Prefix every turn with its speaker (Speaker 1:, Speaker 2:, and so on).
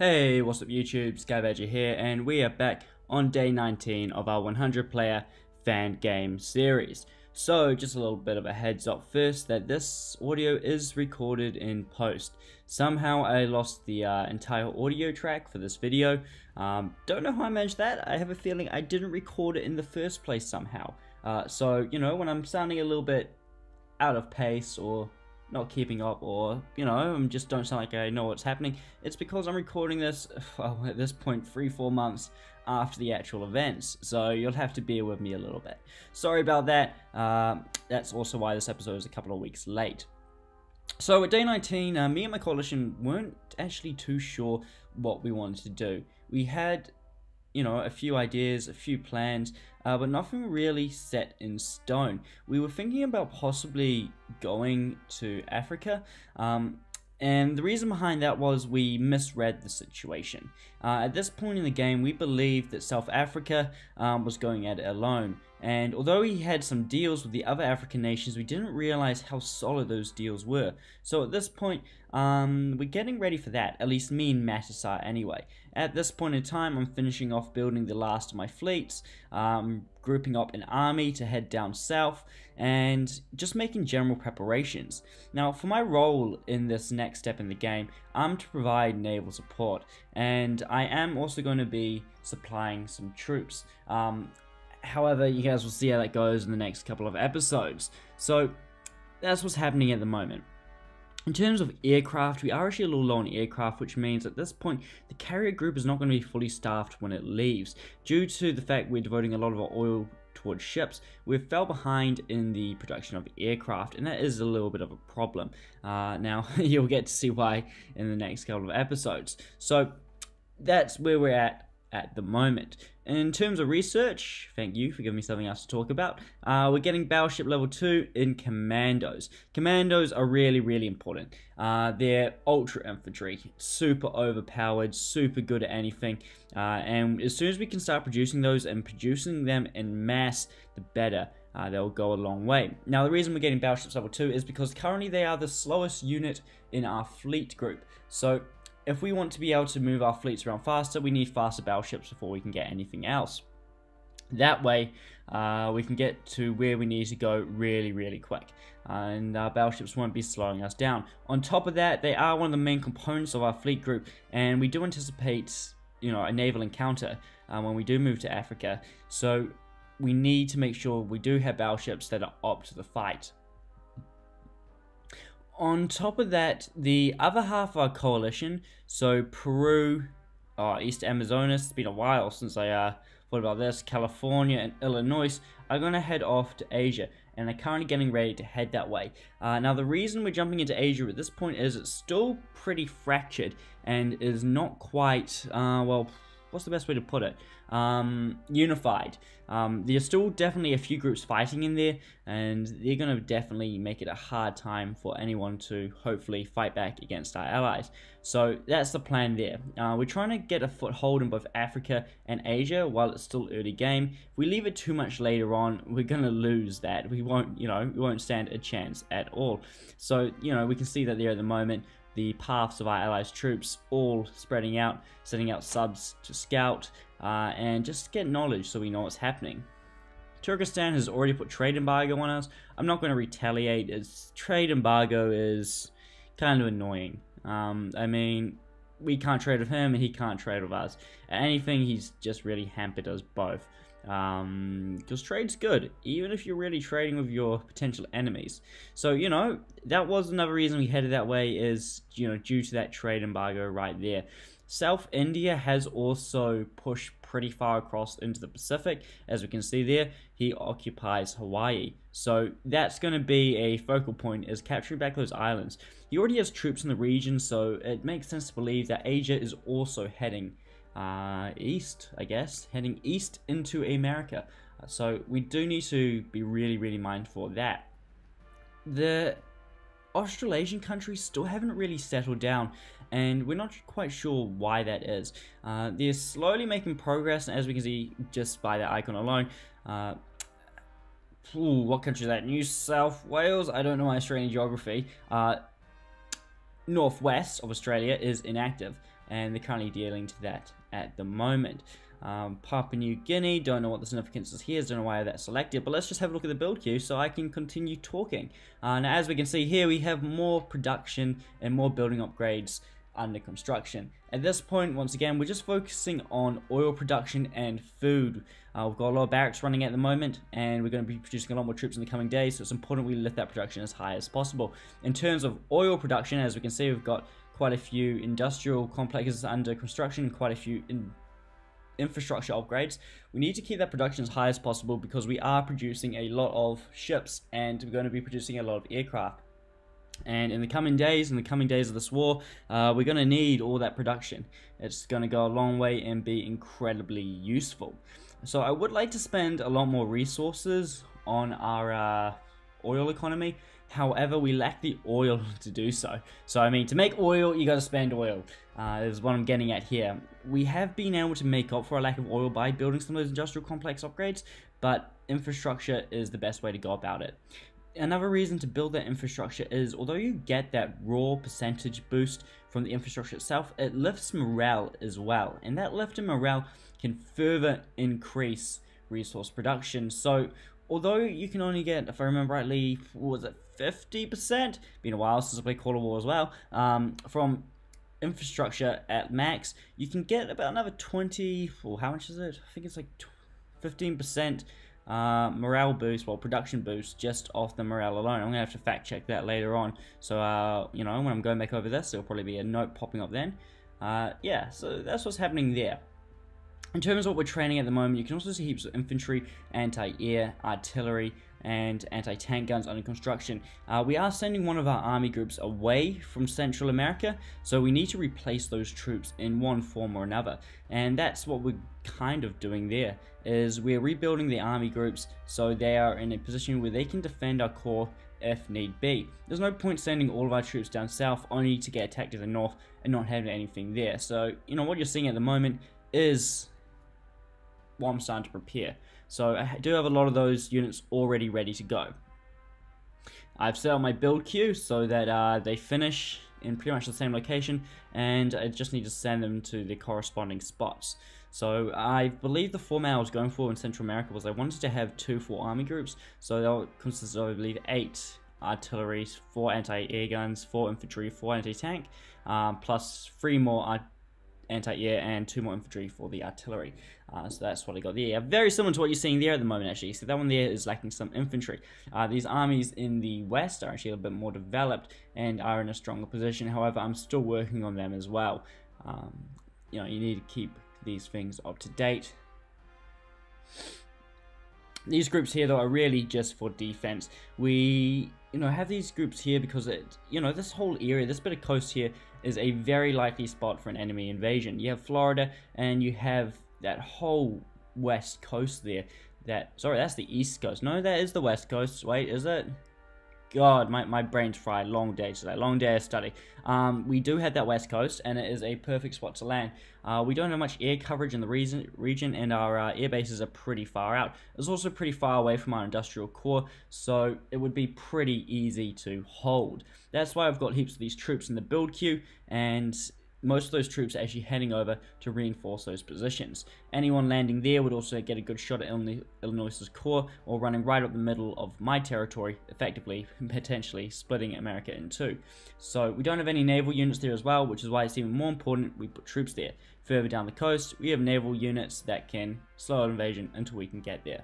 Speaker 1: Hey, what's up YouTube, Skybadger here, and we are back on day 19 of our 100 player fan game series. So just a little bit of a heads up first that this audio is recorded in post. Somehow I lost the entire audio track for this video. Don't know how I managed that. I have a feeling I didn't record it in the first place somehow. So, you know, when I'm sounding a little bit out of pace or not keeping up, or you know, I just don't sound like I know what's happening, it's because I'm recording this, well, at this point 3-4 months after the actual events, so you'll have to bear with me a little bit. Sorry about that. That's also why this episode is a couple of weeks late. So at day 19, me and my coalition weren't actually too sure what we wanted to do. We had, you know, a few ideas, a few plans, but nothing really set in stone. We were thinking about possibly going to Africa, and the reason behind that was we misread the situation. At this point in the game, we believed that South Africa was going at it alone, and although we had some deals with the other African nations, we didn't realize how solid those deals were. So at this point, we're getting ready for that, at least me and Mattisar anyway. At this point in time, I'm finishing off building the last of my fleets, grouping up an army to head down south, and just making general preparations. Now, for my role in this next step in the game, I'm to provide naval support, and I am also going to be supplying some troops. However, you guys will see how that goes in the next couple of episodes. So, that's what's happening at the moment. In terms of aircraft, we are actually a little low on aircraft, which means at this point, the carrier group is not going to be fully staffed when it leaves. Due to the fact we're devoting a lot of our oil towards ships, we've fell behind in the production of aircraft, and that is a little bit of a problem. Now, you'll get to see why in the next couple of episodes. So, that's where we're at the moment. In terms of research, thank you for giving me something else to talk about, we're getting battleship level 2 in commandos. Commandos are really important. They're ultra infantry, super overpowered, super good at anything, and as soon as we can start producing those and producing them in mass, the better. They'll go a long way. Now, the reason we're getting battleships level 2 is because currently they are the slowest unit in our fleet group. So if we want to be able to move our fleets around faster, we need faster battleships before we can get anything else. That way, we can get to where we need to go really quick, and our battleships won't be slowing us down. On top of that, they are one of the main components of our fleet group, and we do anticipate, you know, a naval encounter when we do move to Africa. So we need to make sure we do have battleships that are up to the fight. On top of that, the other half of our coalition, so Peru, East Amazonas, it's been a while since I thought about this, California and Illinois, are going to head off to Asia, and they're currently getting ready to head that way. Now, the reason we're jumping into Asia at this point is it's still pretty fractured and is not quite, well, what's the best way to put it? Unified. There's still definitely a few groups fighting in there, and they're going to definitely make it a hard time for anyone to hopefully fight back against our allies. So that's the plan there. We're trying to get a foothold in both Africa and Asia while it's still early game. If we leave it too much later on, we're going to lose that. We won't, you know, we won't stand a chance at all. So, you know, we can see that there at the moment. The paths of our allies' troops all spreading out, sending out subs to scout, and just get knowledge so we know what's happening. Turkestan has already put trade embargo on us. I'm not going to retaliate, as trade embargo is kind of annoying. I mean, we can't trade with him and he can't trade with us. Anything, he's just really hampered us both. Because trade's good, even if you're really trading with your potential enemies. So, you know, that was another reason we headed that way, is, you know, due to that trade embargo right there. South India has also pushed pretty far across into the Pacific. As we can see there, he occupies Hawaii. So that's going to be a focal point, is capturing back those islands. He already has troops in the region, so it makes sense to believe that Asia is also heading east, I guess, heading east into America. So we do need to be really mindful of that. The Australasian countries still haven't really settled down, and we're not quite sure why that is. They're slowly making progress, and as we can see just by that icon alone, what country is that? New South Wales? I don't know my Australian geography. Northwest of Australia is inactive, and they're currently dealing to that at the moment. Papua New Guinea, don't know what the significance is here, don't know why I have that selected, but let's just have a look at the build queue so I can continue talking. Now as we can see here, we have more production and more building upgrades under construction. At this point, once again, we're just focusing on oil production and food. We've got a lot of barracks running at the moment, and we're going to be producing a lot more troops in the coming days, so it's important we lift that production as high as possible. In terms of oil production, as we can see, we've got quite a few industrial complexes under construction, quite a few infrastructure upgrades. We need to keep that production as high as possible because we are producing a lot of ships, and we're going to be producing a lot of aircraft. And in the coming days of this war, we're going to need all that production. It's going to go a long way and be incredibly useful. So I would like to spend a lot more resources on our oil economy. However, we lack the oil to do so. So I mean, to make oil, you got to spend oil. Is what I'm getting at here. We have been able to make up for a lack of oil by building some of those industrial complex upgrades, but infrastructure is the best way to go about it. Another reason to build that infrastructure is, although you get that raw percentage boost from the infrastructure itself, it lifts morale as well, and that lift in morale can further increase resource production. So although you can only get, if I remember rightly, what was it, 50%? Been a while since I played Call of War as well. From infrastructure at max, you can get about another 20, or how much is it? I think it's like 15% morale boost, well, production boost, just off the morale alone. I'm gonna have to fact check that later on, so you know, when I'm going back over this, there'll probably be a note popping up then. Yeah, so that's what's happening there. In terms of what we're training at the moment, you can also see heaps of infantry, anti-air, artillery, and anti-tank guns under construction. We are sending one of our army groups away from Central America, so we need to replace those troops in one form or another. And that's what we're kind of doing there, is we're rebuilding the army groups so they are in a position where they can defend our core if need be. There's no point sending all of our troops down south only to get attacked in the north and not having anything there. So, you know, what you're seeing at the moment is what I'm starting to prepare. So I do have a lot of those units already ready to go. I've set up my build queue so that they finish in pretty much the same location, and I just need to send them to the corresponding spots. So I believe the format I was going for in Central America was I wanted to have 2 full army groups, so they'll consist of, I believe, 8 artillery, 4 anti-air guns, 4 infantry, 4 anti-tank, plus 3 more anti-air and 2 more infantry for the artillery. So that's what I got there. Very similar to what you're seeing there at the moment, actually. So that one there is lacking some infantry. These armies in the west are actually a little bit more developed and are in a stronger position. However, I'm still working on them as well. You know, you need to keep these things up to date. These groups here, though, are really just for defense. We, you know, have these groups here because it, you know, this whole area, this bit of coast here is a very likely spot for an enemy invasion. You have Florida and you have that whole west coast there. Sorry, that's the east coast. No, that is the west coast. Wait, is it? God, my brain's fried. Long day today. Long day of study. We do have that west coast, and it is a perfect spot to land. We don't have much air coverage in the region, and our air bases are pretty far out. It's also pretty far away from our industrial core, so it would be pretty easy to hold. That's why I've got heaps of these troops in the build queue, and most of those troops are actually heading over to reinforce those positions. Anyone landing there would also get a good shot at Illinois' core, or running right up the middle of my territory, effectively, potentially splitting America in two. So we don't have any naval units there as well, which is why it's even more important we put troops there. Further down the coast, we have naval units that can slow an invasion until we can get there.